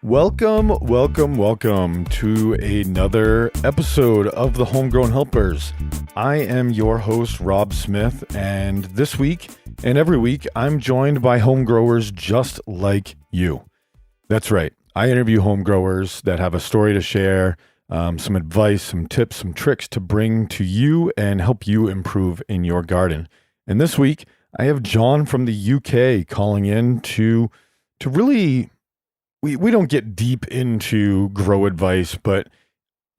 Welcome to another episode of the Homegrown Helpers. I am your host, Rob Smith, and this week and every week, I'm joined by home growers just like you. That's right. I interview home growers that have a story to share, some advice, some tips, some tricks to bring to you and help you improve in your garden. And this week, I have John from the UK calling in to really... We don't get deep into grow advice, but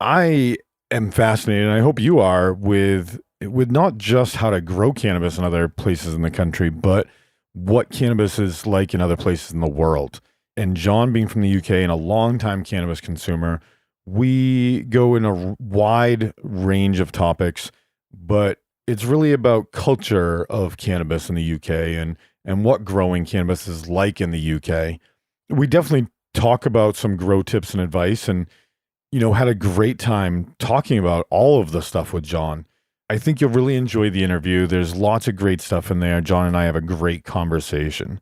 I am fascinated, and I hope you are, with not just how to grow cannabis in other places in the country, but what cannabis is like in other places in the world. And John, being from the UK and a longtime cannabis consumer, we go in a wide range of topics, but it's really about culture of cannabis in the UK and what growing cannabis is like in the UK. We definitely talk about some grow tips and advice and, had a great time talking about all of the stuff with John. I think you'll really enjoy the interview. There's lots of great stuff in there. John and I have a great conversation.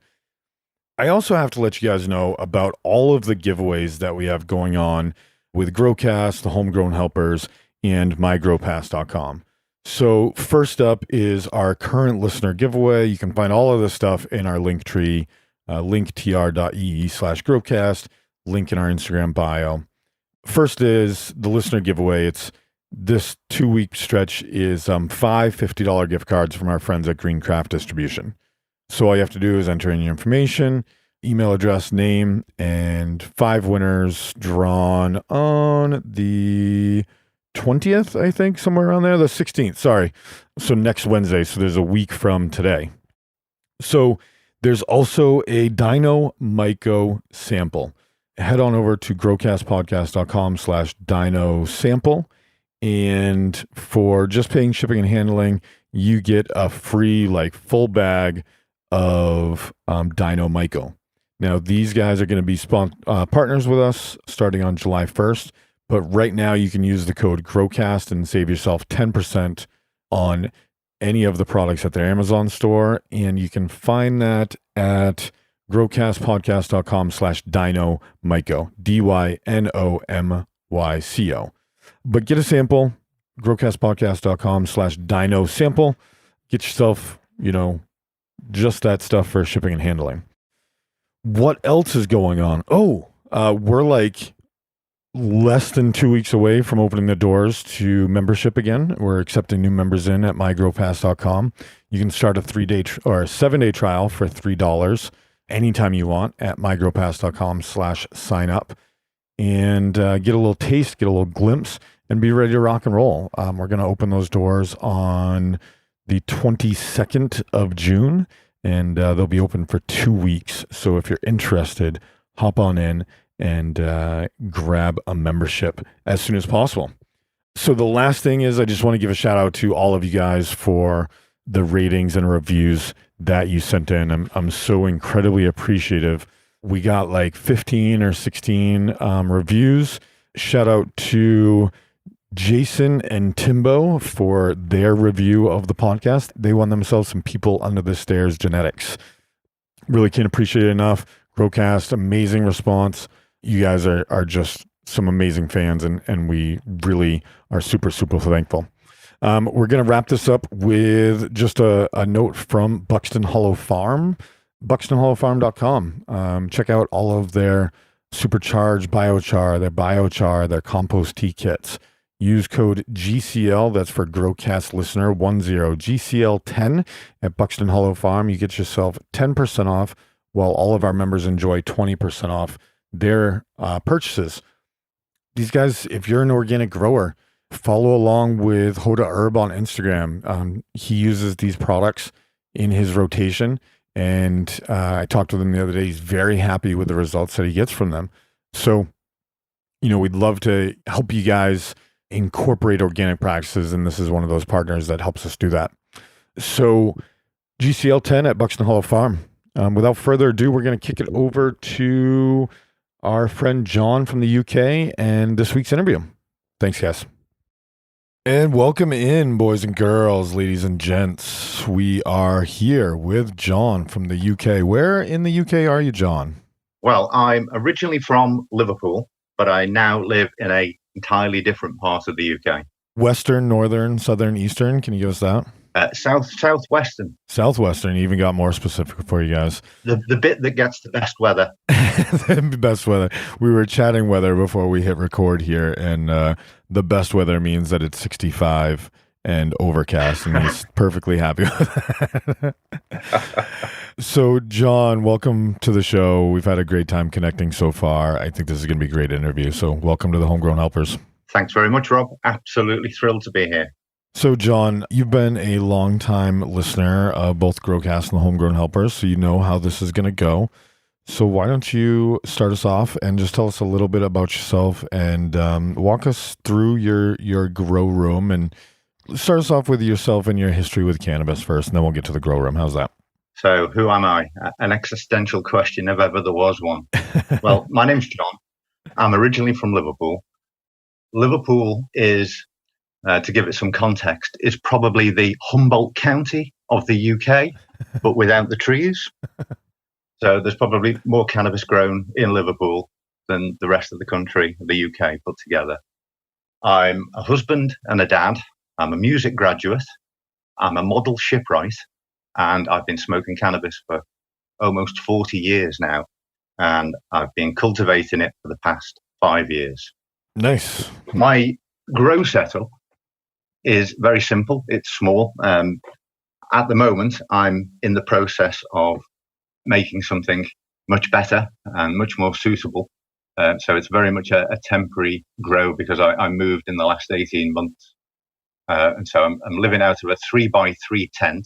I also have to let you guys know about all of the giveaways that we have going on with Growcast, the Homegrown Helpers, and mygrowpass.com. So first up is our current listener giveaway. You can find all of this stuff in our link tree. linktr.ee/growcast, link in our Instagram bio. First is the listener giveaway. It's this 2-week stretch is 5 $50 gift cards from our friends at Green Craft Distribution. So all you have to do is enter in your information, email address, name, and 5 winners drawn on the 20th, I think, somewhere around there, the 16th, sorry. So next Wednesday, so there's a week from today. So there's also a Dino Myco sample. Head on over to growcastpodcast.com/Dino sample. And for just paying shipping and handling, you get a free full bag of Dino Myco. Now, these guys are going to be partners with us starting on July 1st. But right now you can use the code GROWCAST and save yourself 10% on any of the products at their Amazon store, and you can find that at growcastpodcast.com/Dino Myco, DYNOMYCO. But get a sample, growcastpodcast.com/Dino sample. Get yourself, just that stuff for shipping and handling. What else is going on? We're less than 2 weeks away from opening the doors to membership again. We're accepting new members in at mygrowpass.com. You can start a 3-day or a 7-day trial for $3 anytime you want at mygrowpass.com/sign up and get a little taste, get a little glimpse, and be ready to rock and roll. We're going to open those doors on the 22nd of June, and they'll be open for 2 weeks. So if you're interested, hop on in and grab a membership as soon as possible. So the last thing is I just want to give a shout out to all of you guys for the ratings and reviews that you sent in. I'm so incredibly appreciative. We got 15 or 16 reviews. Shout out to Jason and Timbo for their review of the podcast. They won themselves some People Under the Stairs genetics. Really can't appreciate it enough. Growcast, amazing response. You guys are just some amazing fans, and we really are super, super thankful. We're going to wrap this up with just a note from Buxton Hollow Farm, buxtonhollowfarm.com. Check out all of their supercharged biochar, their compost tea kits. Use code GCL, that's for Growcast listener, 10, GCL10 at Buxton Hollow Farm. You get yourself 10% off, while all of our members enjoy 20% off their purchases. These guys, if you're an organic grower, follow along with Hoda Herb on Instagram. He uses these products in his rotation, and I talked to him the other day. He's very happy with the results that he gets from them. So, we'd love to help you guys incorporate organic practices, and this is one of those partners that helps us do that. So GCL10 at Buxton Hollow Farm. Without further ado, we're going to kick it over to our friend John from the UK and this week's interview. Thanks, guys. And welcome in, boys and girls, ladies and gents. We are here with John from the UK. Where in the UK are you, John? Well, I'm originally from Liverpool, but I now live in a entirely different part of the UK. Western, northern, southern, eastern. Can you give us that? Southwestern, Southwestern. You even got more specific for you guys. the bit that gets the best weather. Best weather. We were chatting weather before we hit record here, and the best weather means that it's 65 and overcast, and he's perfectly happy with that. So, John, welcome to the show. We've had a great time connecting so far. I think this is going to be a great interview. So, welcome to the Homegrown Helpers. Thanks very much, Rob. Absolutely thrilled to be here. So, John, you've been a long-time listener of both Growcast and the Homegrown Helpers, so you know how this is going to go. So why don't you start us off and just tell us a little bit about yourself and walk us through your grow room, and start us off with yourself and your history with cannabis first, and then we'll get to the grow room. How's that? So who am I? An existential question if ever there was one. Well, my name's John. I'm originally from Liverpool. Liverpool is, to give it some context, is probably the Humboldt County of the UK, but without the trees. So there's probably more cannabis grown in Liverpool than the rest of the country, the UK, put together. I'm a husband and a dad. I'm a music graduate. I'm a model shipwright. And I've been smoking cannabis for almost 40 years now. And I've been cultivating it for the past 5 years. Nice. My grow setup is very simple. It's small. At the moment, I'm in the process of making something much better and much more suitable. So it's very much a temporary grow because I moved in the last 18 months. And so I'm living out of a 3x3 tent.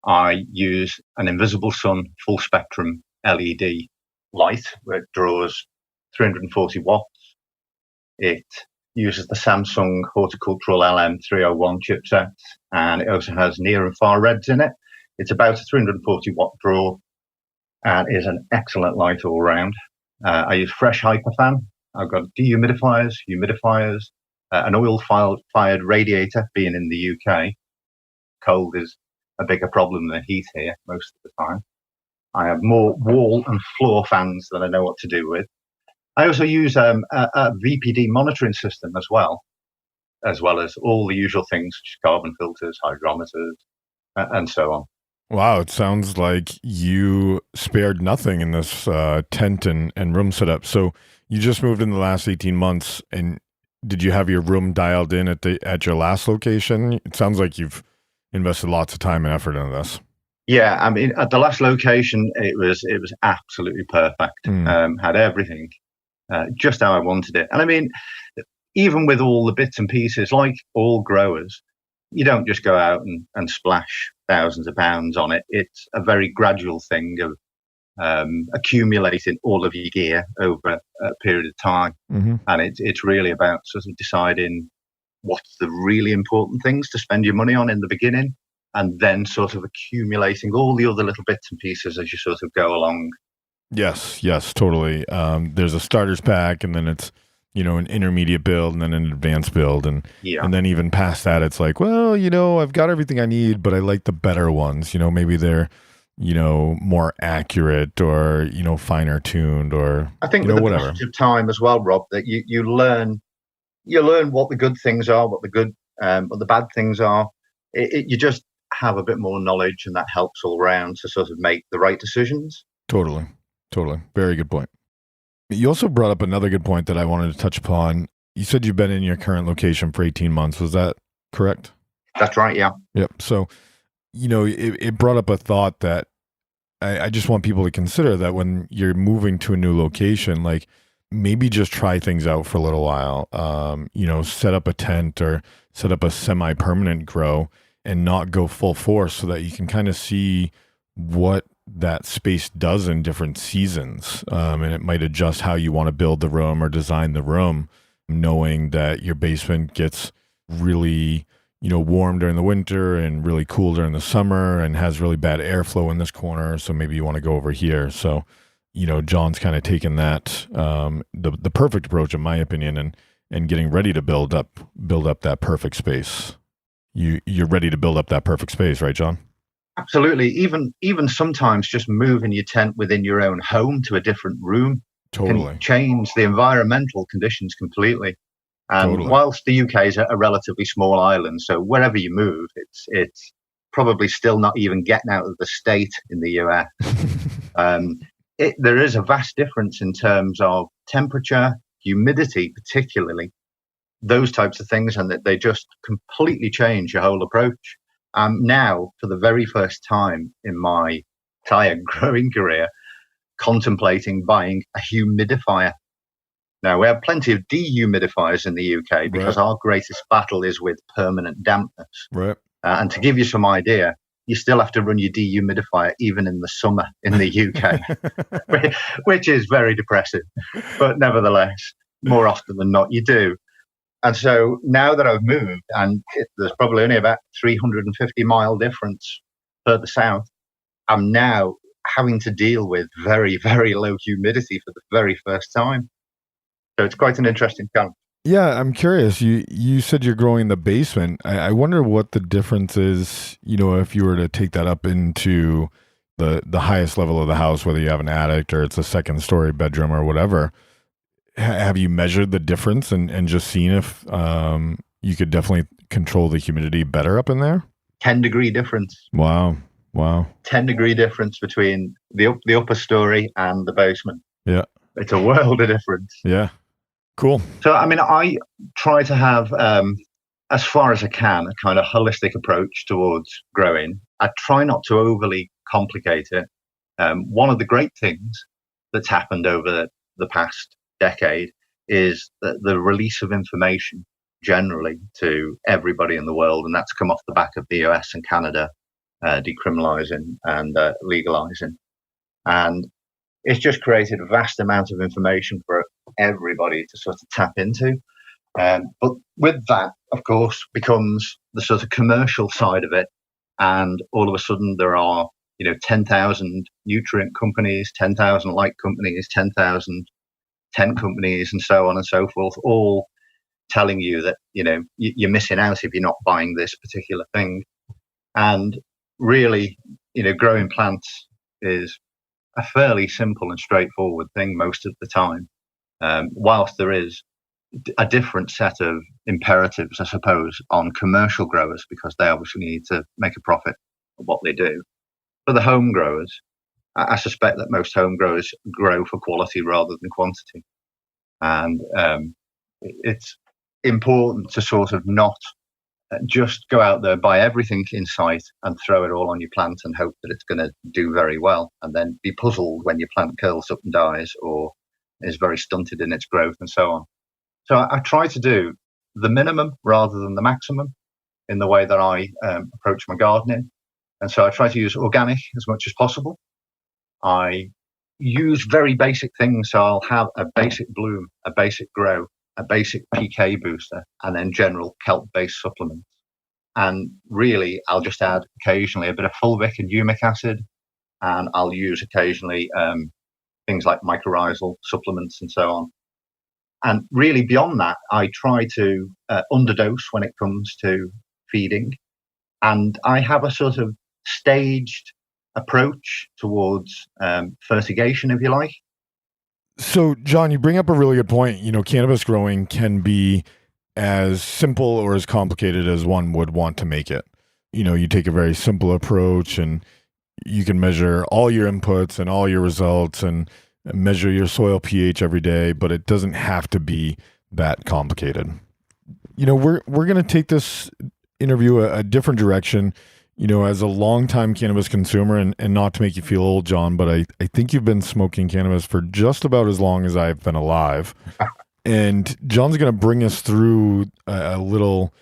I use an Invisible Sun full spectrum LED light where it draws 340 watts. It uses the Samsung Horticultural LM301 chipset, and it also has near and far reds in it. It's about a 340 watt draw and is an excellent light all round. I use fresh Hyperfan. I've got dehumidifiers, humidifiers, an oil-fired radiator. Being in the UK, cold is a bigger problem than heat here most of the time. I have more wall and floor fans than I know what to do with. I also use a VPD monitoring system as well as all the usual things such as carbon filters, hygrometers, and so on. Wow, it sounds like you spared nothing in this tent and room setup. So you just moved in the last 18 months, and did you have your room dialed in at your last location? It sounds like you've invested lots of time and effort into this. Yeah, I mean, at the last location, it was absolutely perfect. Had everything just how I wanted it. And I mean, even with all the bits and pieces, like all growers, you don't just go out and splash thousands of pounds on it. It's a very gradual thing of accumulating all of your gear over a period of time. Mm-hmm. And it's really about sort of deciding what's the really important things to spend your money on in the beginning, and then sort of accumulating all the other little bits and pieces as you sort of go along. Yes, totally. There's a starters pack, and then it's, an intermediate build, and then an advanced build. And then even past that, it's like, well, I've got everything I need, but I like the better ones. Maybe they're, more accurate or, finer tuned, or I think with the passage of time as well, Rob, that you learn what the good things are, what the bad things are. You just have a bit more knowledge, and that helps all around to sort of make the right decisions. Totally. Very good point. You also brought up another good point that I wanted to touch upon. You said you've been in your current location for 18 months. Was that correct? That's right, yeah. Yep. So, it brought up a thought that I just want people to consider, that when you're moving to a new location, like maybe just try things out for a little while. Set up a tent or set up a semi-permanent grow and not go full force, so that you can kind of see what that space does in different seasons. And it might adjust how you want to build the room or design the room, knowing that your basement gets really, warm during the winter and really cool during the summer and has really bad airflow in this corner. So maybe you want to go over here. So, John's kind of taken that, the perfect approach, in my opinion, and getting ready to build up that perfect space. You're ready to build up that perfect space, right, John? Absolutely. Even sometimes just moving your tent within your own home to a different room can Totally. change the environmental conditions completely. And Totally. whilst the UK is a relatively small island, so wherever you move, it's probably still not even getting out of the state in the US. There is a vast difference in terms of temperature, humidity, particularly those types of things, and that they just completely change your whole approach. Now, for the very first time in my entire growing career, contemplating buying a humidifier. Now, we have plenty of dehumidifiers in the UK because Right. our greatest battle is with permanent dampness. Right. And to give you some idea, you still have to run your dehumidifier even in the summer in the UK, which is very depressing. But nevertheless, more often than not, you do. And so now that I've moved, and there's probably only about 350-mile difference further south, I'm now having to deal with very, very low humidity for the very first time. So it's quite an interesting challenge. Yeah, I'm curious. You said you're growing in the basement. I wonder what the difference is, if you were to take that up into the highest level of the house, whether you have an attic or it's a second story bedroom or whatever. Have you measured the difference and just seen if you could definitely control the humidity better up in there? 10-degree difference. Wow. 10-degree difference between the upper story and the basement. Yeah. It's a world of difference. Yeah. Cool. So, I mean, I try to have, as far as I can, a kind of holistic approach towards growing. I try not to overly complicate it. One of the great things that's happened over the past decade is the release of information generally to everybody in the world, and that's come off the back of the US and Canada decriminalizing and legalizing. And it's just created a vast amount of information for everybody to sort of tap into. But with that, of course, becomes the sort of commercial side of it. And all of a sudden there are, 10,000 nutrient companies, 10,000 light companies, 10,000 tent companies, and so on and so forth, all telling you that, you're missing out if you're not buying this particular thing. And really, growing plants is a fairly simple and straightforward thing most of the time. Whilst there is a different set of imperatives, I suppose, on commercial growers, because they obviously need to make a profit of what they do. For the home growers, I suspect that most home growers grow for quality rather than quantity. And it's important to sort of not just go out there, buy everything in sight and throw it all on your plant and hope that it's going to do very well, and then be puzzled when your plant curls up and dies or is very stunted in its growth and so on. So I try to do the minimum rather than the maximum in the way that I approach my gardening. And so I try to use organic as much as possible. I use very basic things. So I'll have a basic bloom, a basic grow, a basic PK booster, and then general kelp-based supplements. And really, I'll just add occasionally a bit of fulvic and humic acid, and I'll use occasionally things like mycorrhizal supplements and so on. And really, beyond that, I try to underdose when it comes to feeding. And I have a sort of staged approach towards fertigation, if you like. So, John, you bring up a really good point. Cannabis growing can be as simple or as complicated as one would want to make it. You take a very simple approach and you can measure all your inputs and all your results and measure your soil pH every day, but it doesn't have to be that complicated. We're going to take this interview a different direction. As a longtime cannabis consumer, and not to make you feel old, John, but I think you've been smoking cannabis for just about as long as I've been alive. And John's going to bring us through a little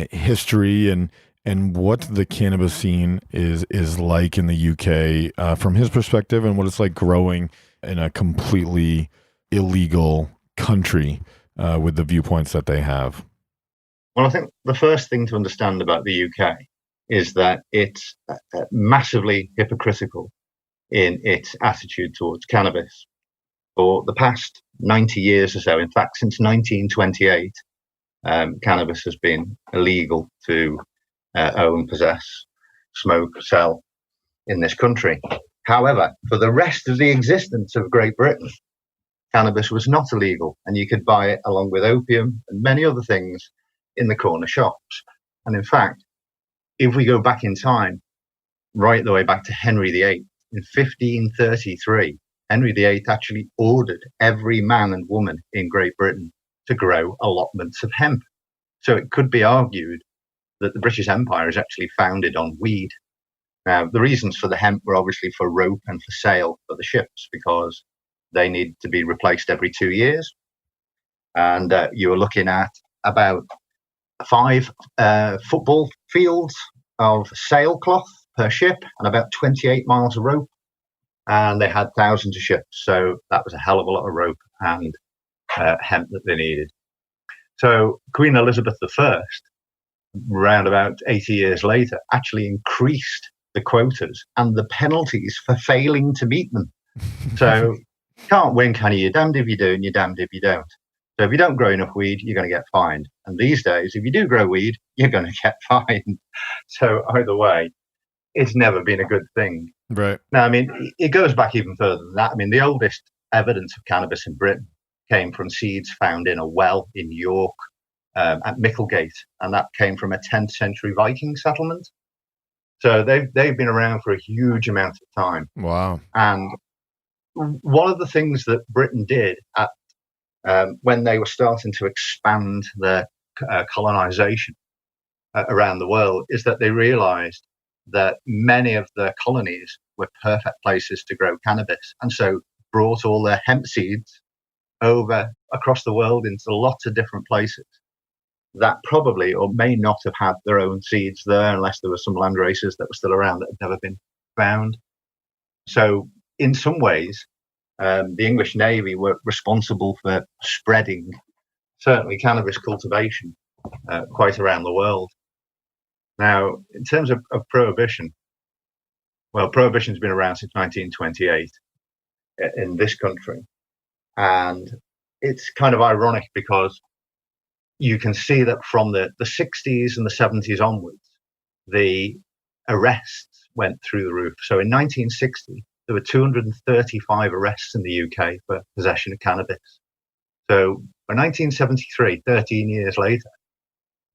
history and what the cannabis scene is like in the UK from his perspective, and what it's like growing in a completely illegal country with the viewpoints that they have. Well, I think the first thing to understand about the UK is that it's massively hypocritical in its attitude towards cannabis. For the past 90 years or so, in fact, since 1928, cannabis has been illegal to own, possess. smoke, sell in this country. However, for the rest of the existence of Great Britain, cannabis was not illegal, and you could buy it along with opium and many other things in the corner shops. And in fact, if we go back in time, right the way back to Henry VIII, in 1533, Henry VIII actually ordered every man and woman in Great Britain to grow allotments of hemp. So it could be argued that the British Empire is actually founded on weed. Now, the reasons for the hemp were obviously for rope and for sail for the ships, because they need to be replaced every 2 years. And you were looking at about 5 football fields of sailcloth per ship and about 28 miles of rope. And they had thousands of ships. So that was a hell of a lot of rope and hemp that they needed. So Queen Elizabeth I, around about 80 years later, actually increased the quotas and the penalties for failing to meet them. So can't win, can you? You're damned if you do and you're damned if you don't. So if you don't grow enough weed, you're going to get fined. And these days, if you do grow weed, you're going to get fined. So either way, it's never been a good thing. Right. Now, I mean, it goes back even further than that. I mean, the oldest evidence of cannabis in Britain came from seeds found in a well in York at Micklegate, and that came from a 10th century Viking settlement. So they've been around for a huge amount of time. Wow. And one of the things that Britain did at when they were starting to expand their colonization around the world is that they realized that many of their colonies were perfect places to grow cannabis, and so brought all their hemp seeds over across the world into lots of different places that probably or may not have had their own seeds there unless there were some land races that were still around that had never been found. So in some ways, the English Navy were responsible for spreading certainly cannabis cultivation quite around the world. Now, in terms of prohibition, well, prohibition's been around since 1928 in this country. And it's kind of ironic because you can see that from the 60s and the 70s onwards, the arrests went through the roof. So in 1960, there were 235 arrests in the UK for possession of cannabis. So by 1973, 13 years later,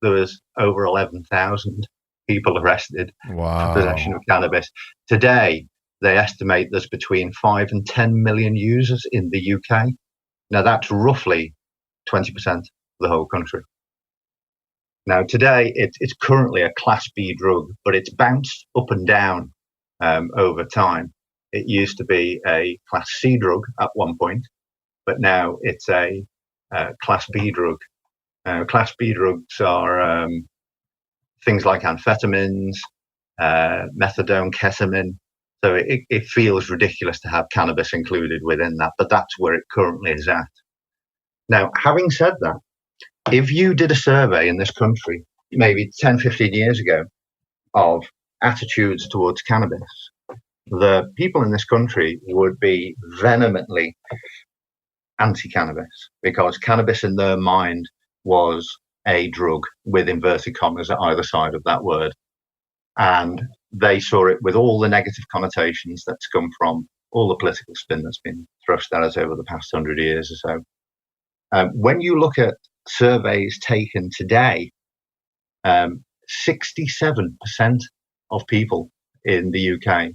there was over 11,000 people arrested for possession of cannabis. Today, they estimate there's between 5 and 10 million users in the UK. Now, that's roughly 20% of the whole country. Now, today, it's currently a Class B drug, but it's bounced up and down over time. It used to be a Class C drug at one point, but now it's a Class B drug. Class B drugs are things like amphetamines, methadone, ketamine. So it feels ridiculous to have cannabis included within that, but that's where it currently is at. Now, having said that, if you did a survey in this country, maybe 10, 15 years ago, of attitudes towards cannabis, the people in this country would be vehemently anti-cannabis because cannabis in their mind was a drug with inverted commas at either side of that word. And they saw it with all the negative connotations that's come from all the political spin that's been thrust at us over the past 100 years or so. When you look at surveys taken today, 67% of people in the UK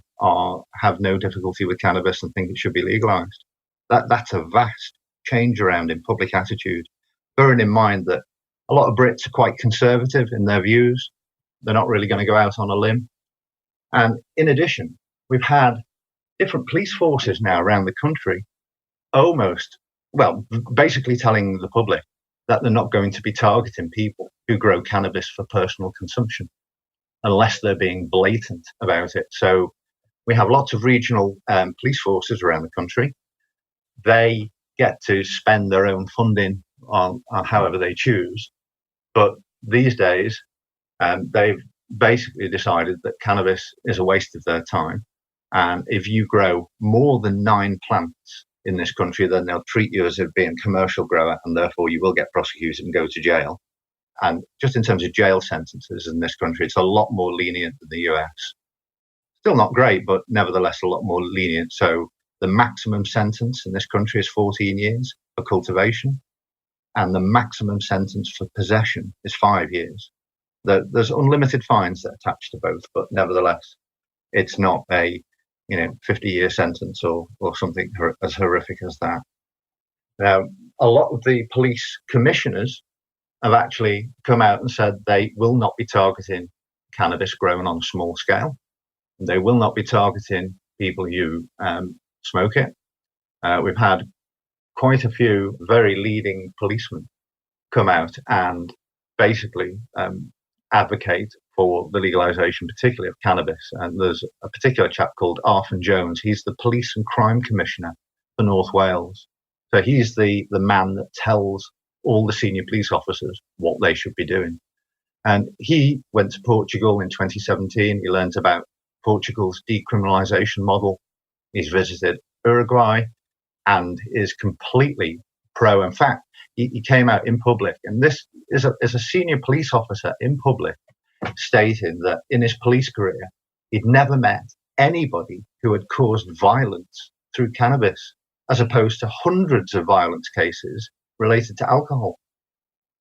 have no difficulty with cannabis and think it should be legalized. That's a vast change around in public attitude, bearing in mind that a lot of Brits are quite conservative in their views. They're not really going to go out on a limb. And in addition, we've had different police forces now around the country basically telling the public that they're not going to be targeting people who grow cannabis for personal consumption unless they're being blatant about it. So we have lots of regional police forces around the country. They get to spend their own funding on however they choose. But these days, they've basically decided that cannabis is a waste of their time. And if you grow more than 9 plants in this country, then they'll treat you as if being a commercial grower, and therefore you will get prosecuted and go to jail. And just in terms of jail sentences in this country, it's a lot more lenient than the US. Still not great, but nevertheless a lot more lenient. So the maximum sentence in this country is 14 years for cultivation, and the maximum sentence for possession is 5 years. There's unlimited fines that attach to both, but nevertheless, it's not a 50-year sentence or something as horrific as that. Now, a lot of the police commissioners have actually come out and said they will not be targeting cannabis grown on a small scale. They will not be targeting people who smoke it. We've had quite a few very leading policemen come out and basically advocate for the legalization, particularly of cannabis. And there's a particular chap called Arthur Jones. He's the Police and Crime Commissioner for North Wales. So he's the man that tells all the senior police officers what they should be doing. And he went to Portugal in 2017. He learned about Portugal's decriminalization model. He's visited Uruguay and is completely pro. In fact, he came out in public, and this is a senior police officer in public, stating that in his police career, he'd never met anybody who had caused violence through cannabis, as opposed to hundreds of violence cases related to alcohol.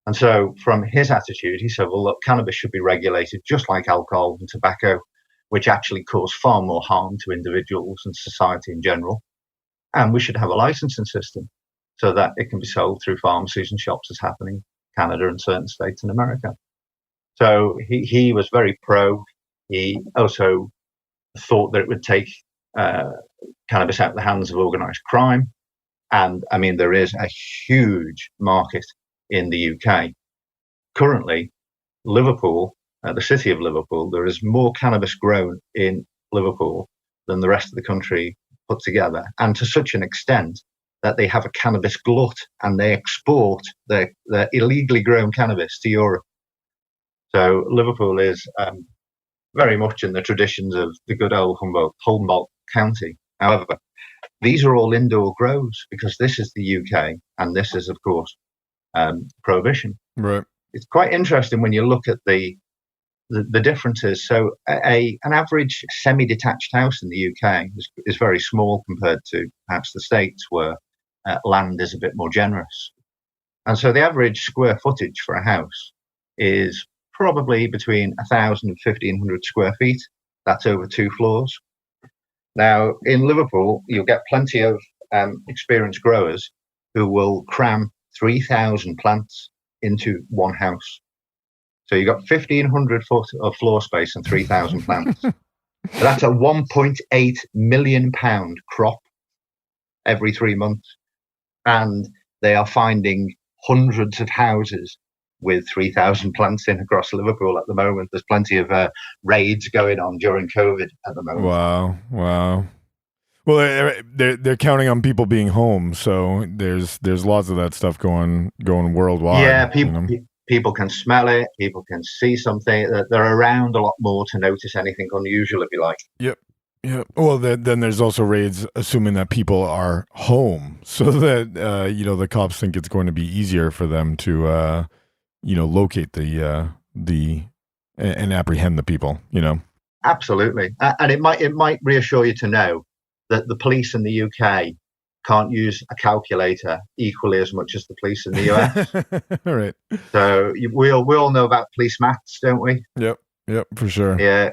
And so from his attitude, he said, well, look, cannabis should be regulated just like alcohol and tobacco, which actually cause far more harm to individuals and society in general. And we should have a licensing system so that it can be sold through pharmacies and shops, as happening in Canada and certain states in America. So he was very pro. He also thought that it would take cannabis out of the hands of organised crime. And I mean, there is a huge market in the UK. Currently, Liverpool, the city of Liverpool, there is more cannabis grown in Liverpool than the rest of the country put together. And to such an extent that they have a cannabis glut and they export their illegally grown cannabis to Europe. So Liverpool is very much in the traditions of the good old Humboldt County. However, these are all indoor grows because this is the UK and this is, of course, Prohibition. Right. It's quite interesting when you look at the differences. So an average semi-detached house in the UK is very small compared to perhaps the States, where land is a bit more generous. And so the average square footage for a house is probably between 1,000 and 1,500 square feet. That's over 2 floors. Now, in Liverpool, you'll get plenty of experienced growers who will cram 3,000 plants into one house. So you've got 1,500 foot of floor space and 3,000 plants. So that's a £1.8 million crop every 3 months. And they are finding hundreds of houses with 3,000 plants in across Liverpool at the moment. There's plenty of raids going on during COVID at the moment. Wow. Well, they're counting on people being home, so there's lots of that stuff going worldwide. Yeah, people can smell it. People can see something. They're around a lot more to notice anything unusual, if you like. Yep. Yeah. Well, then there's also raids assuming that people are home, so that the cops think it's going to be easier for them to locate the and apprehend the people. Absolutely, and it might reassure you to know that the police in the UK can't use a calculator equally as much as the police in the US. Right. So we all know about police maths, don't we? Yep, for sure. Yeah.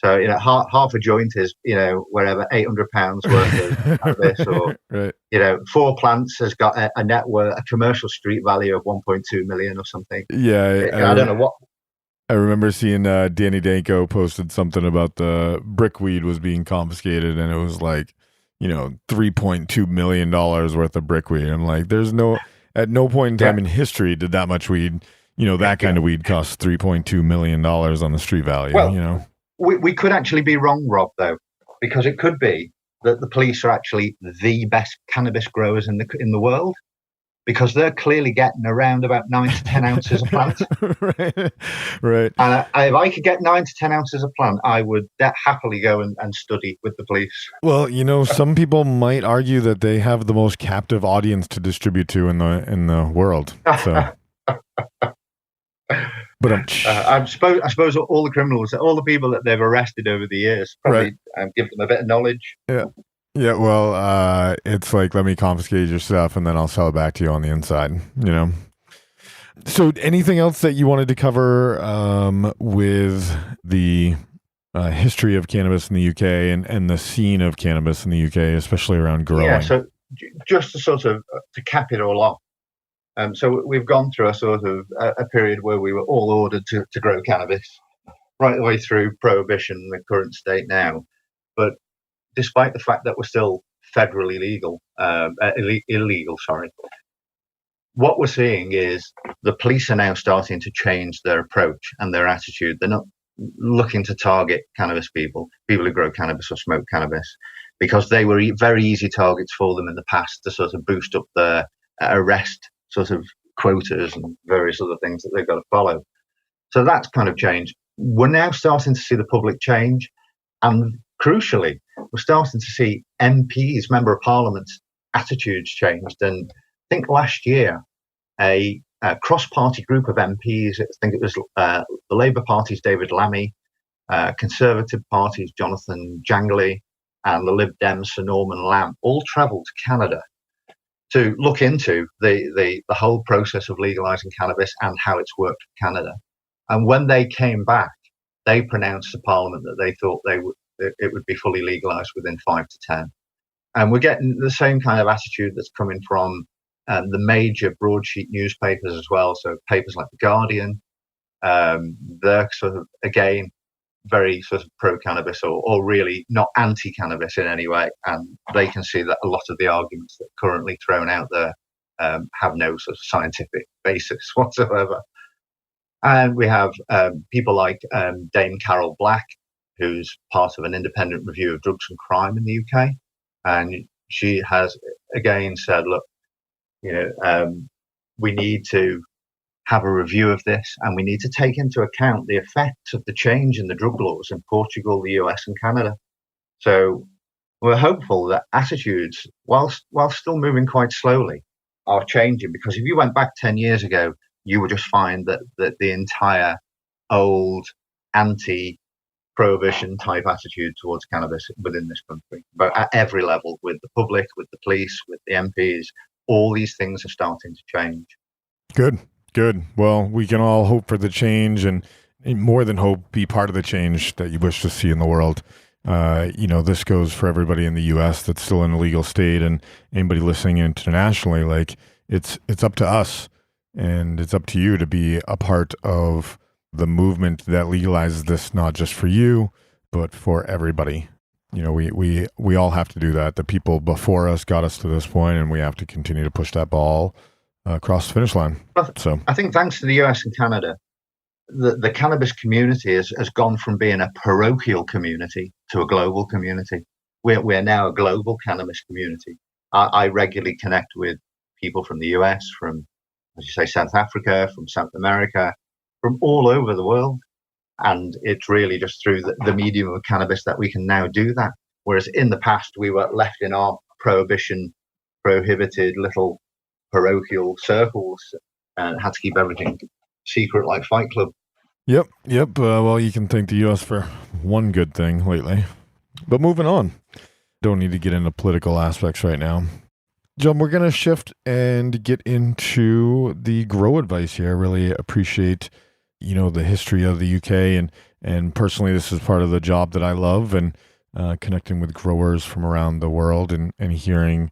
So half a joint is wherever £800 worth of cannabis, or right. 4 plants has got a net worth, a commercial street value of 1.2 million or something. Yeah, I don't know what. I remember seeing Danny Danko posted something about the brickweed was being confiscated, and it was like, $3.2 million worth of brickweed. I'm like, at no point in time in history did that much weed, that kind of weed cost $3.2 million on the street value. Well, we could actually be wrong, Rob, though, because it could be that the police are actually the best cannabis growers in the world, because they're clearly getting around about 9 to 10 ounces a plant. Right. And if I could get 9 to 10 ounces a plant, I would happily go and study with the police. Well, some people might argue that they have the most captive audience to distribute to in the world. So. But I suppose all the criminals, all the people that they've arrested over the years, probably give them a bit of knowledge. Yeah. Yeah, well, it's like, let me confiscate your stuff and then I'll sell it back to you on the inside, you know? So anything else that you wanted to cover with the history of cannabis in the UK and the scene of cannabis in the UK, especially around growing? Yeah, so just to sort of to cap it all off, so we've gone through a sort of a period where we were all ordered to grow cannabis, right the way through Prohibition, the current state now. But despite the fact that we're still federally illegal, what we're seeing is the police are now starting to change their approach and their attitude. They're not looking to target cannabis people who grow cannabis or smoke cannabis, because they were very easy targets for them in the past to sort of boost up their arrest sort of quotas and various other things that they've got to follow. So that's kind of changed. We're now starting to see the public change, and crucially, we're starting to see MPs, Member of Parliament's attitudes changed. And I think last year, a cross-party group of MPs, I think it was the Labour Party's David Lammy, Conservative Party's Jonathan Jangley, and the Lib Dems Sir Norman Lamb, all travelled to Canada to look into the whole process of legalising cannabis and how it's worked in Canada. And when they came back, they pronounced to Parliament that they thought it would be fully legalised within 5 to 10. And we're getting the same kind of attitude that's coming from the major broadsheet newspapers as well. So papers like The Guardian, they're sort of, again, very sort of pro-cannabis or really not anti-cannabis in any way. And they can see that a lot of the arguments that are currently thrown out there have no sort of scientific basis whatsoever. And we have people like Dame Carol Black, who's part of an independent review of drugs and crime in the UK. And she has, again, said, look, we need to have a review of this, and we need to take into account the effects of the change in the drug laws in Portugal, the US, and Canada. So we're hopeful that attitudes, while still moving quite slowly, are changing. Because if you went back 10 years ago, you would just find that the entire old anti-prohibition type attitude towards cannabis within this country, but at every level, with the public, with the police, with the MPs, all these things are starting to change. Good. Well, we can all hope for the change, and more than hope, be part of the change that you wish to see in the world. This goes for everybody in the U.S. that's still in a legal state, and anybody listening internationally. Like, it's up to us, and it's up to you to be a part of the movement that legalizes this, not just for you, but for everybody. We all have to do that. The people before us got us to this point, and we have to continue to push that ball across the finish line. So I think thanks to the US and Canada, the cannabis community has gone from being a parochial community to a global community. We're now a global cannabis community. I regularly connect with people from the US, from, as you say, South Africa, from South America, from all over the world. And it's really just through the medium of cannabis that we can now do that. Whereas in the past, we were left in our prohibited little parochial circles and had to keep everything secret like Fight Club. Yep. Well, you can thank the US for one good thing lately. But moving on. Don't need to get into political aspects right now. John, we're going to shift and get into the grow advice here. I really appreciate, the history of the UK. And personally, this is part of the job that I love, and connecting with growers from around the world and hearing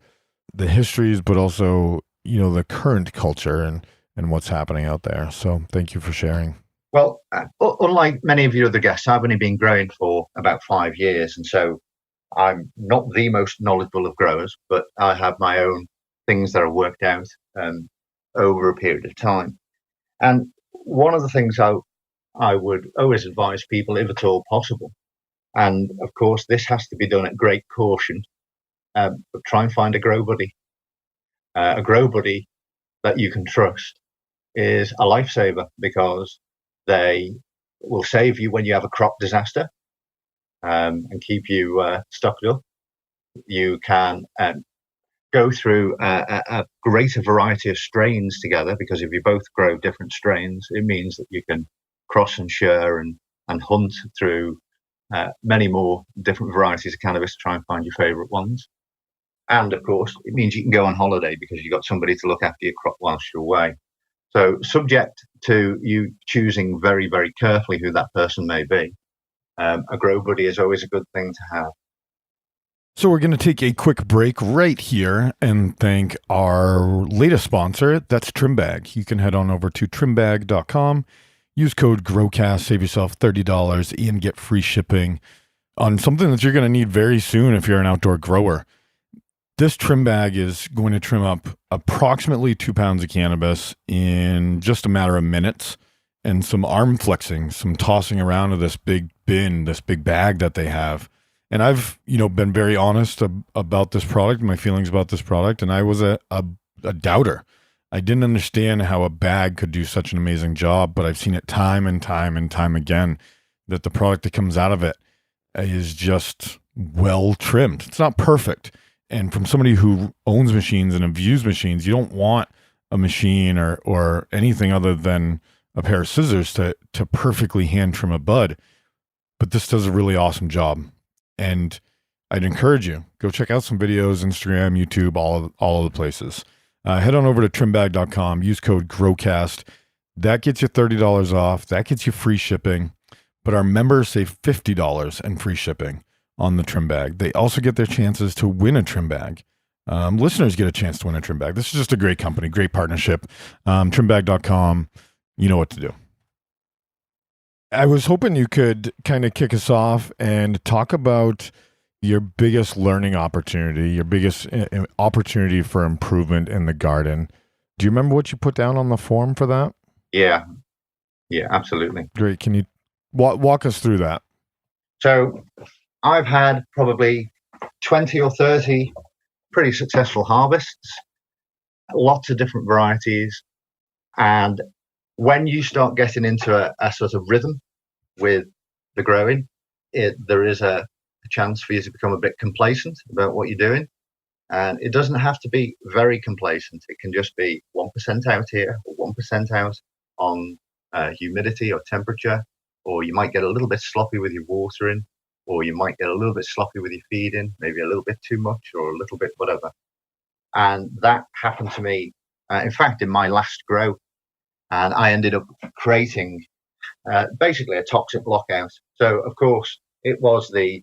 the histories, but also the current culture and what's happening out there. So thank you for sharing. Well, unlike many of your other guests, I've only been growing for about 5 years. And so I'm not the most knowledgeable of growers, but I have my own things that are worked out over a period of time. And one of the things I would always advise people, if at all possible, and of course this has to be done at great caution, but try and find a grow buddy. A grow buddy that you can trust is a lifesaver, because they will save you when you have a crop disaster and keep you stocked up. You can go through a greater variety of strains together, because if you both grow different strains, it means that you can cross and share and hunt through many more different varieties of cannabis to try and find your favorite ones. And of course, it means you can go on holiday because you've got somebody to look after your crop whilst you're away. So subject to you choosing very, very carefully who that person may be, a grow buddy is always a good thing to have. So we're going to take a quick break right here and thank our latest sponsor. That's Trimbag. You can head on over to trimbag.com, use code GROWCAST, save yourself $30 and get free shipping on something that you're going to need very soon if you're an outdoor grower. This Trimbag is going to trim up approximately 2 pounds of cannabis in just a matter of minutes, and some arm flexing, some tossing around of this big bin, this big bag that they have. And I've, been very honest about this product, my feelings about this product, and I was a doubter. I didn't understand how a bag could do such an amazing job, but I've seen it time and time and time again that the product that comes out of it is just well trimmed. It's not perfect. And from somebody who owns machines and views machines, you don't want a machine or anything other than a pair of scissors to perfectly hand trim a bud. But this does a really awesome job. And I'd encourage you, go check out some videos, Instagram, YouTube, all of the places. Head on over to trimbag.com, use code GROWCAST. That gets you $30 off. That gets you free shipping. But our members save $50 and free shipping on the Trimbag. They also get their chances to win a Trimbag. Listeners get a chance to win a Trimbag. This is just a great company, great partnership. Trimbag.com, you know what to do. I was hoping you could kind of kick us off and talk about your biggest learning opportunity, your biggest opportunity for improvement in the garden. Do you remember what you put down on the form for that? Yeah, absolutely. Great. Can you walk us through that? So I've had probably 20 or 30 pretty successful harvests, lots of different varieties. And when you start getting into a sort of rhythm with the growing, there is a chance for you to become a bit complacent about what you're doing. And it doesn't have to be very complacent. It can just be 1% out here or 1% out on humidity or temperature, or you might get a little bit sloppy with your watering, or you might get a little bit sloppy with your feeding, maybe a little bit too much or a little bit whatever. And that happened to me, in fact, in my last grow. And I ended up creating basically a toxic lockout. So, of course, it was the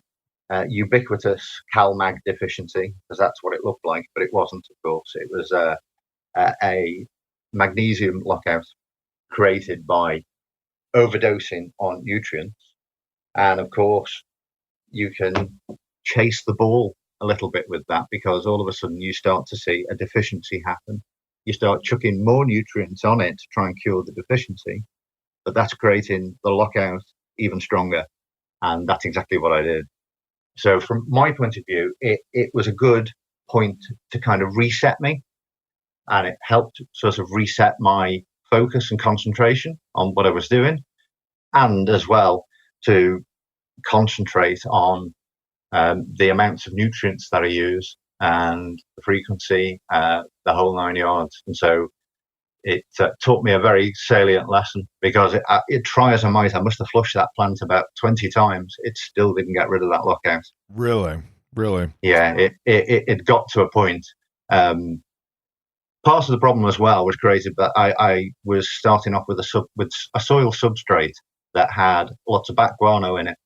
ubiquitous CalMag deficiency, because that's what it looked like, but it wasn't, of course. It was a magnesium lockout created by overdosing on nutrients. And, of course, you can chase the ball a little bit with that, because all of a sudden you start to see a deficiency happen. You start chucking more nutrients on it to try and cure the deficiency, but that's creating the lockout even stronger. And that's exactly what I did. So from my point of view, it was a good point to kind of reset me, and it helped sort of reset my focus and concentration on what I was doing, and as well to concentrate on the amounts of nutrients that I use and the frequency, the whole 9 yards. And so it taught me a very salient lesson, because it try as I might, I must have flushed that plant about 20 times. It still didn't get rid of that lockout. Really? Yeah, it got to a point. Part of the problem as well was created, but I was starting off with a soil substrate that had lots of bat guano in it.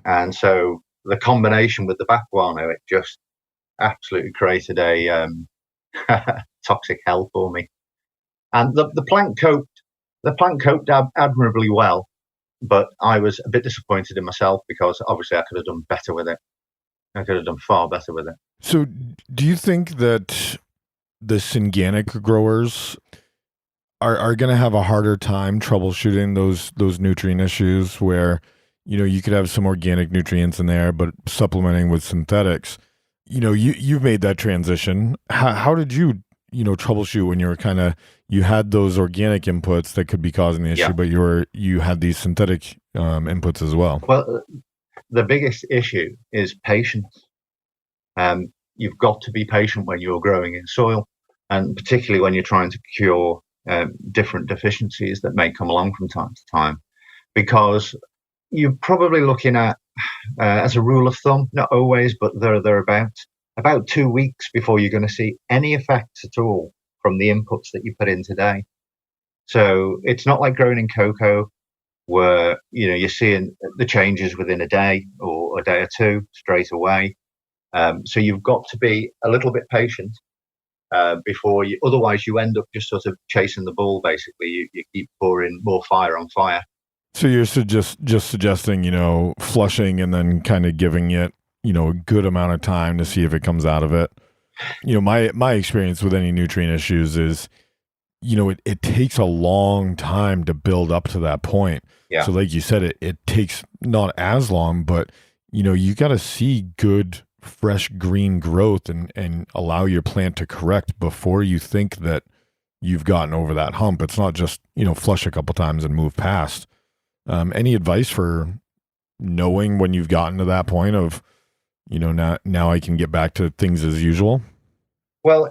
And so the combination with the bat guano, it just absolutely created a toxic hell for me. And the plant coped admirably well, but I was a bit disappointed in myself, because obviously I could have done better with it. I could have done far better with it. So do you think that the Syngenic growers are going to have a harder time troubleshooting those nutrient issues, where you could have some organic nutrients in there, but supplementing with synthetics? You've made that transition. How did you troubleshoot when you had those organic inputs that could be causing the issue, yeah, but you had these synthetic inputs as well? Well, the biggest issue is patience. You've got to be patient when you're growing in soil, and particularly when you're trying to cure different deficiencies that may come along from time to time. because you're probably looking at, as a rule of thumb, not always, but they're about 2 weeks before you're going to see any effects at all from the inputs that you put in today. So it's not like growing in cocoa where, you're seeing the changes within a day or a day or two straight away. So you've got to be a little bit patient before you, otherwise you end up just sort of chasing the ball, basically. You keep pouring more fire on fire. So you're just suggesting, flushing and then kind of giving it, a good amount of time to see if it comes out of it. My experience with any nutrient issues is, it takes a long time to build up to that point. Yeah. So like you said, it takes not as long, but, you got to see good, fresh green growth and allow your plant to correct before you think that you've gotten over that hump. It's not just, flush a couple times and move past. Any advice for knowing when you've gotten to that point of, now I can get back to things as usual? Well,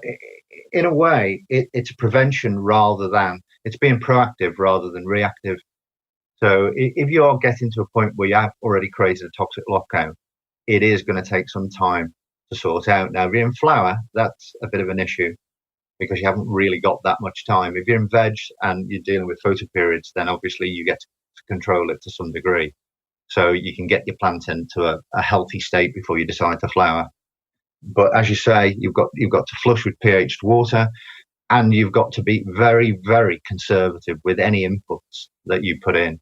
in a way, it's prevention it's being proactive rather than reactive. So if you are getting to a point where you have already created a toxic lockout, it is going to take some time to sort out. Now, if you're in flower, that's a bit of an issue because you haven't really got that much time. If you're in veg and you're dealing with photoperiods, then obviously you get to control it to some degree. So you can get your plant into a healthy state before you decide to flower. But as you say, you've got to flush with pH water, and you've got to be very, very conservative with any inputs that you put in,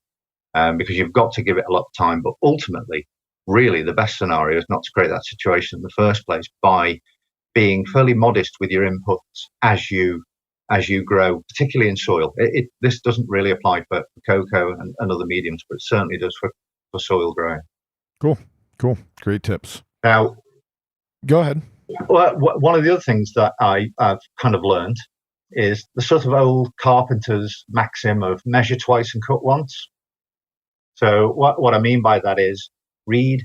because you've got to give it a lot of time. But ultimately, really, the best scenario is not to create that situation in the first place by being fairly modest with your inputs as you grow, particularly in soil. This doesn't really apply for cocoa and other mediums, but it certainly does for soil growing. Cool. Great tips. Now, go ahead. Well, one of the other things that I've kind of learned is the sort of old carpenter's maxim of measure twice and cut once. So what I mean by that is read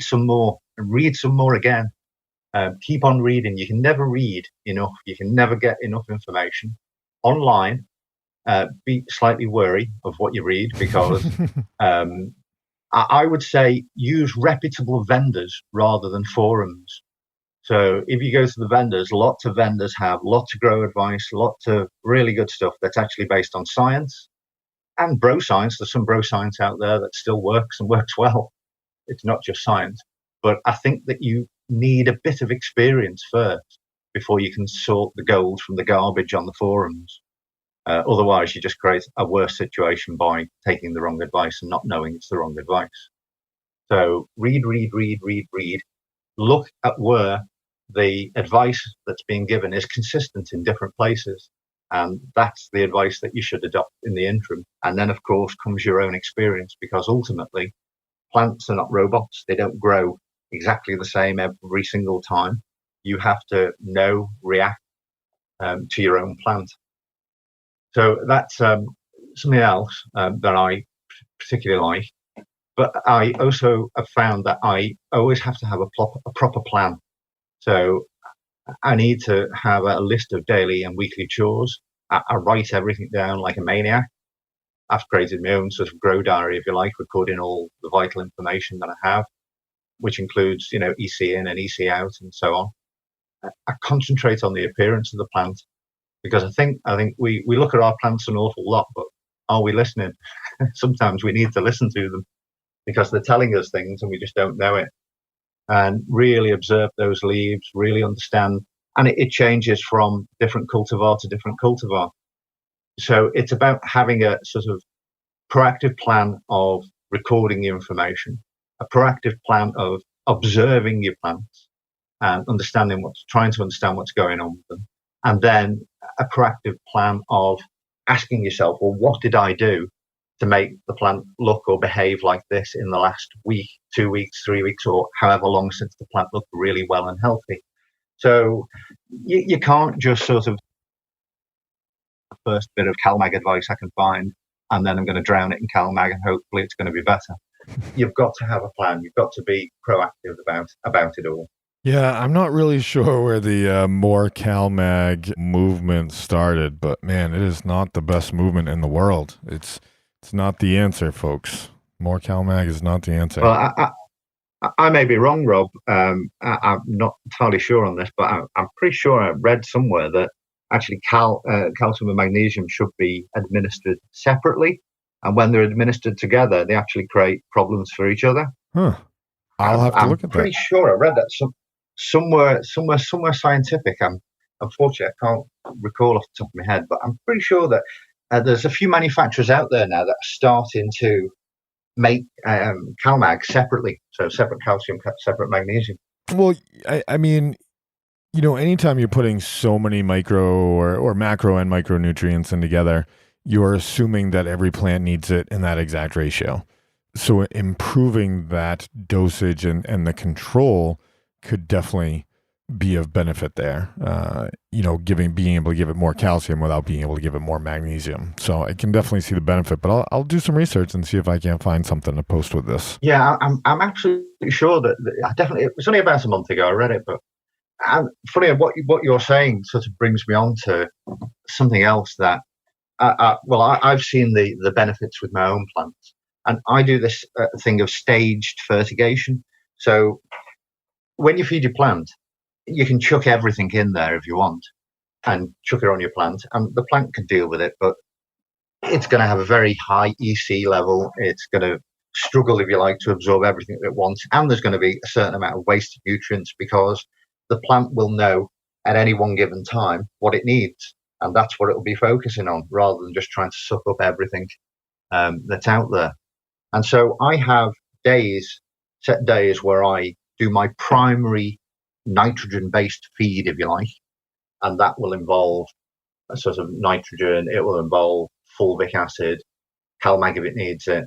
some more, and read some more again. Keep on reading. You can never read enough. You can never get enough information. Online, be slightly wary of what you read because I would say use reputable vendors rather than forums. So if you go to the vendors, lots of vendors have lots of grow advice, lots of really good stuff that's actually based on science and bro science. There's some bro science out there that still works and works well. It's not just science. But I think that you need a bit of experience first before you can sort the gold from the garbage on the forums. Otherwise, you just create a worse situation by taking the wrong advice and not knowing it's the wrong advice. So read. Look at where the advice that's being given is consistent in different places. And that's the advice that you should adopt in the interim. And then, of course, comes your own experience, because ultimately, plants are not robots. They don't grow exactly the same every single time. You have to react to your own plant. So that's something else that I particularly like. But I also have found that I always have to have a proper plan. So I need to have a list of daily and weekly chores. I write everything down like a maniac. I've created my own sort of grow diary, if you like, recording all the vital information that I have, which includes, EC in and EC out and so on. I concentrate on the appearance of the plant, because I think we look at our plants an awful lot, but are we listening? Sometimes we need to listen to them because they're telling us things and we just don't know it. And really observe those leaves, really understand. And it changes from different cultivar to different cultivar. So it's about having a sort of proactive plan of recording the information, a proactive plan of observing your plants and trying to understand what's going on with them. And then a proactive plan of asking yourself, well, what did I do to make the plant look or behave like this in the last week, 2 weeks, 3 weeks, or however long since the plant looked really well and healthy? So you can't just sort of first bit of CalMag advice I can find, and then I'm going to drown it in CalMag and hopefully it's going to be better. You've got to have a plan. You've got to be proactive about it all. Yeah, I'm not really sure where the more CalMag movement started, but man, it is not the best movement in the world. It's It's not the answer, folks. More CalMag is not the answer. Well, I may be wrong, Rob. I'm not entirely sure on this, but I'm pretty sure I read somewhere that actually calcium and magnesium should be administered separately. And when they're administered together, they actually create problems for each other. Huh. I'll have to look at that. I'm pretty sure I read that somewhere scientific. Unfortunately, I can't recall off the top of my head, but I'm pretty sure that there's a few manufacturers out there now that are starting to make CalMag separately, so separate calcium, separate magnesium. Well, I mean, anytime you're putting so many micro or macro and micronutrients in together, you're assuming that every plant needs it in that exact ratio. So improving that dosage and the control could definitely be of benefit there. Being able to give it more calcium without being able to give it more magnesium. So I can definitely see the benefit, but I'll do some research and see if I can find something to post with this. Yeah, I'm absolutely sure that I definitely. It was only about a month ago I read it, but funny what you're saying sort of brings me on to something else that. I've seen the benefits with my own plants, and I do this thing of staged fertigation. So when you feed your plant, you can chuck everything in there if you want, and chuck it on your plant, and the plant can deal with it. But it's going to have a very high EC level. It's going to struggle, if you like, to absorb everything that it wants, and there's going to be a certain amount of wasted nutrients because the plant will know at any one given time what it needs. And that's what it will be focusing on rather than just trying to suck up everything that's out there. And so I have set days where I do my primary nitrogen-based feed, if you like. And that will involve a sort of nitrogen. It will involve fulvic acid, CalMag if it needs it.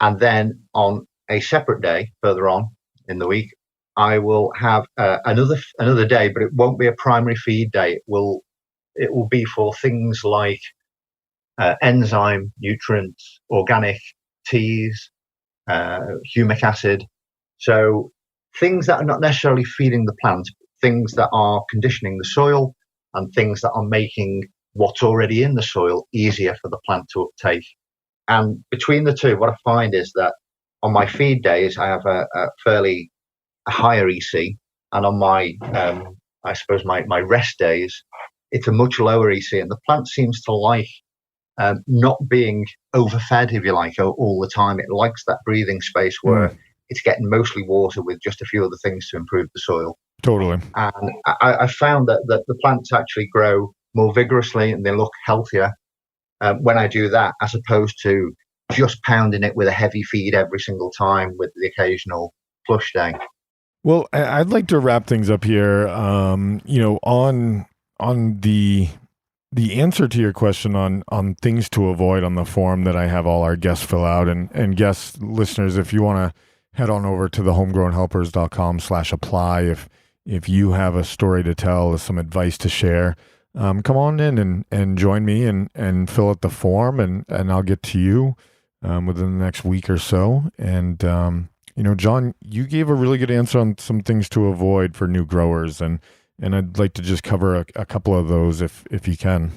And then on a separate day further on in the week, I will have another day, but it won't be a primary feed day. It will be for things like enzyme, nutrients, organic teas, humic acid. So things that are not necessarily feeding the plant, things that are conditioning the soil and things that are making what's already in the soil easier for the plant to uptake. And between the two, what I find is that on my feed days, I have a fairly higher EC, and on my, I suppose my rest days, it's a much lower EC, and the plant seems to like not being overfed, if you like, all the time. It likes that breathing space where it's getting mostly water with just a few other things to improve the soil. Totally. And I found that the plants actually grow more vigorously and they look healthier when I do that, as opposed to just pounding it with a heavy feed every single time with the occasional flush day. Well, I'd like to wrap things up here. On the answer to your question on things to avoid on the form that I have all our guests fill out, and guest listeners, if you want to head on over to the homegrownhelpers.com/apply if you have a story to tell, some advice to share, come on in and join me and fill out the form, and I'll get to you within the next week or so. And John, you gave a really good answer on some things to avoid for new growers, and I'd like to just cover a couple of those if you can.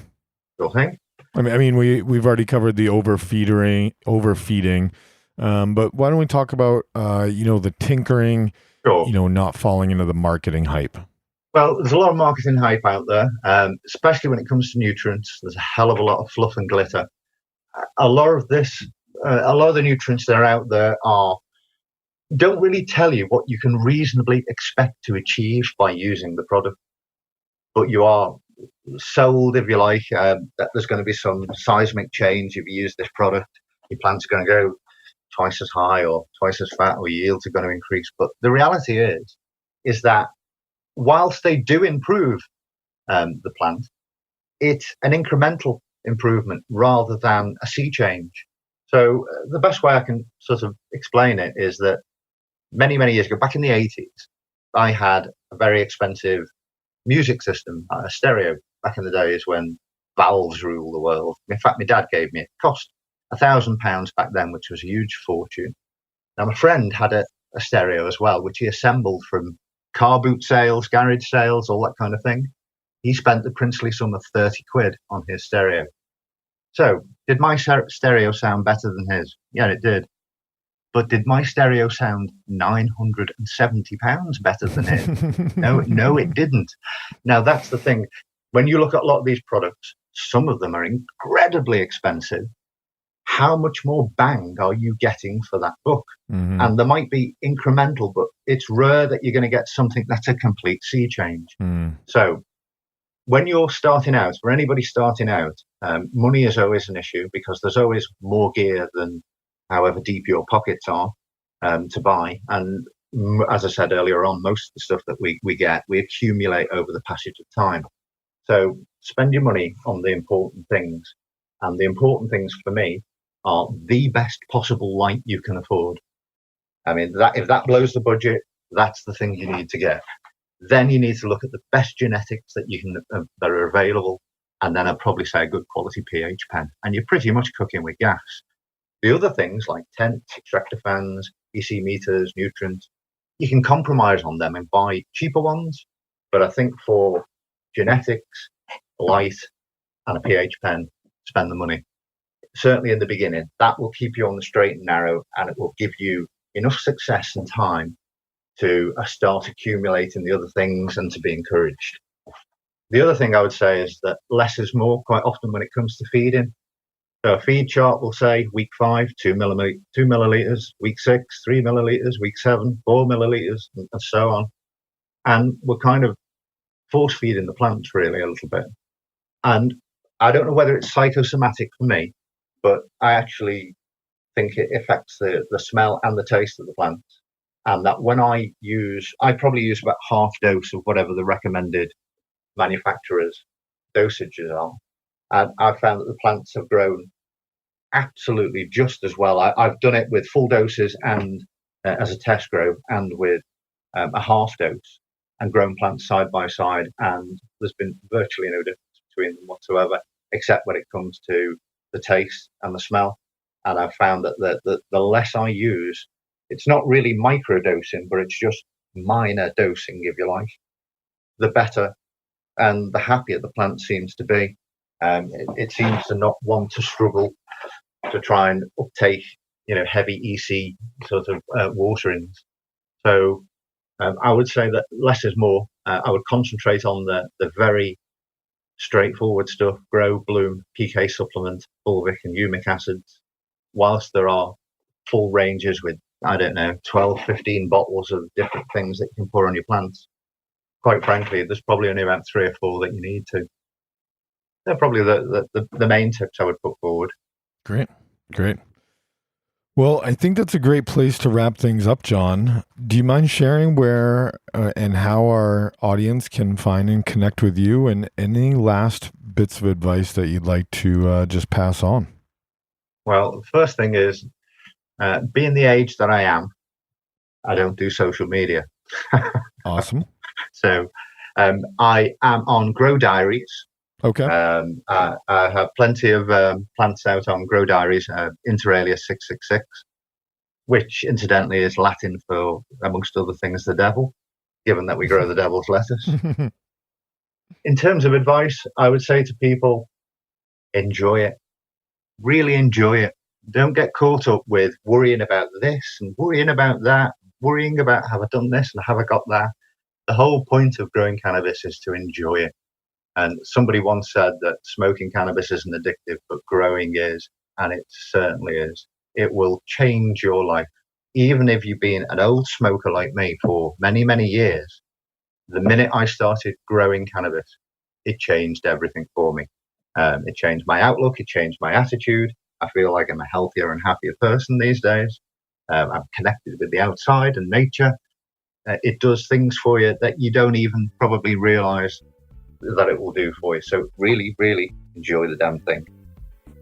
Okay. I mean, we've already covered the overfeeding, but why don't we talk about the tinkering, Sure. Not falling into the marketing hype. Well, there's a lot of marketing hype out there, especially when it comes to nutrients. There's a hell of a lot of fluff and glitter. A lot of the nutrients that are out there don't really tell you what you can reasonably expect to achieve by using the product. But you are sold, if you like, that there's going to be some seismic change if you use this product. Your plants are going to go twice as high or twice as fat, or yields are going to increase. But the reality is that whilst they do improve the plant, it's an incremental improvement rather than a sea change. So the best way I can sort of explain it is that many, many years ago, back in the 80s, I had a very expensive music system, a stereo, back in the days when valves rule the world. In fact, my dad gave me it. It cost £1,000 back then, which was a huge fortune. Now, my friend had a stereo as well, which he assembled from car boot sales, garage sales, all that kind of thing. He spent the princely sum of 30 quid on his stereo. So Did my stereo sound better than his? Yeah, it did. But did my stereo sound £970 better than his? No, it didn't. Now, that's the thing. When you look at a lot of these products, some of them are incredibly expensive. How much more bang are you getting for that book? Mm-hmm. And there might be incremental, but it's rare that you're going to get something that's a complete sea change. Mm. So when you're starting out, for anybody starting out, money is always an issue because there's always more gear than however deep your pockets are to buy. And as I said earlier on, most of the stuff that we get, we accumulate over the passage of time. So spend your money on the important things. And the important things for me are the best possible light you can afford. I mean, if that blows the budget, that's the thing you need to get. Then you need to look at the best genetics that that are available. And then I'd probably say a good quality pH pen. And you're pretty much cooking with gas. The other things like tents, extractor fans, EC meters, nutrients, you can compromise on them and buy cheaper ones. But I think for genetics, light, and a pH pen, spend the money. Certainly in the beginning, that will keep you on the straight and narrow, and it will give you enough success and time to start accumulating the other things and to be encouraged. The other thing I would say is that less is more quite often when it comes to feeding. So a feed chart will say week 5, 2 milliliters, week 6, 3 milliliters, week 7, 4 milliliters, and so on. And we're kind of force feeding the plants really a little bit. And I don't know whether it's psychosomatic for me, but I actually think it affects the smell and the taste of the plants. And that when I probably use about half dose of whatever the recommended manufacturer's dosages are. And I've found that the plants have grown absolutely just as well. I've done it with full doses and as a test grow and with a half dose and grown plants side by side. And there's been virtually no difference between them whatsoever, except when it comes to the taste and the smell. And I've found that the less I use, it's not really microdosing, but it's just minor dosing, if you like, the better and the happier the plant seems to be. It seems to not want to struggle to try and uptake, heavy EC sort of waterings. So I would say that less is more. I would concentrate on the very straightforward stuff: grow, bloom, PK supplement, fulvic and humic acids, whilst there are full ranges with, 12, 15 bottles of different things that you can pour on your plants. Quite frankly, there's probably only about 3 or 4 that you need to. They're probably the main tips I would put forward. Great. Well, I think that's a great place to wrap things up, John. Do you mind sharing where and how our audience can find and connect with you, and any last bits of advice that you'd like to just pass on? Well, the first thing is, being the age that I am, I don't do social media. Awesome. So I am on Grow Diaries. Okay. I have plenty of plants out on Grow Diaries, Inter alia 666, which incidentally is Latin for, amongst other things, the devil, given that we grow the devil's lettuce. In terms of advice, I would say to people, enjoy it. Really enjoy it. Don't get caught up with worrying about this and worrying about that, worrying about have I done this and have I got that. The whole point of growing cannabis is to enjoy it. And somebody once said that smoking cannabis isn't addictive, but growing is, and it certainly is. It will change your life. Even if you've been an old smoker like me for many, many years, the minute I started growing cannabis, it changed everything for me. It changed my outlook. It changed my attitude. I feel like I'm a healthier and happier person these days. I'm connected with the outside and nature. It does things for you that you don't even probably realize that it will do for you. So really, really enjoy the damn thing.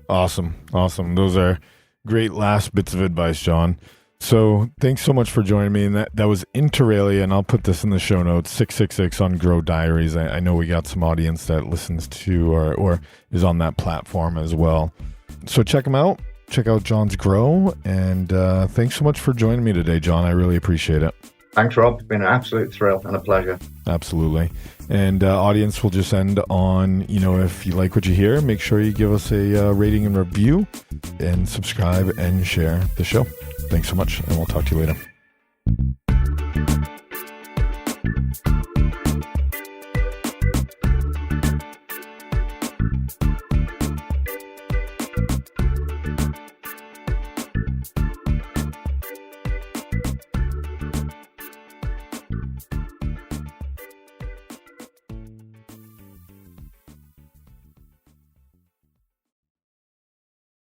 Awesome. Those are great last bits of advice, John. So thanks so much for joining me. And that was Inter alia, and I'll put this in the show notes, 666 on Grow Diaries. I know we got some audience that listens to or is on that platform as well. So check them out. Check out John's Grow. And thanks so much for joining me today, John. I really appreciate it. Thanks, Rob. It's been an absolute thrill and a pleasure. Absolutely. And audience, will just end on, if you like what you hear, make sure you give us a rating and review and subscribe and share the show. Thanks so much, and we'll talk to you later.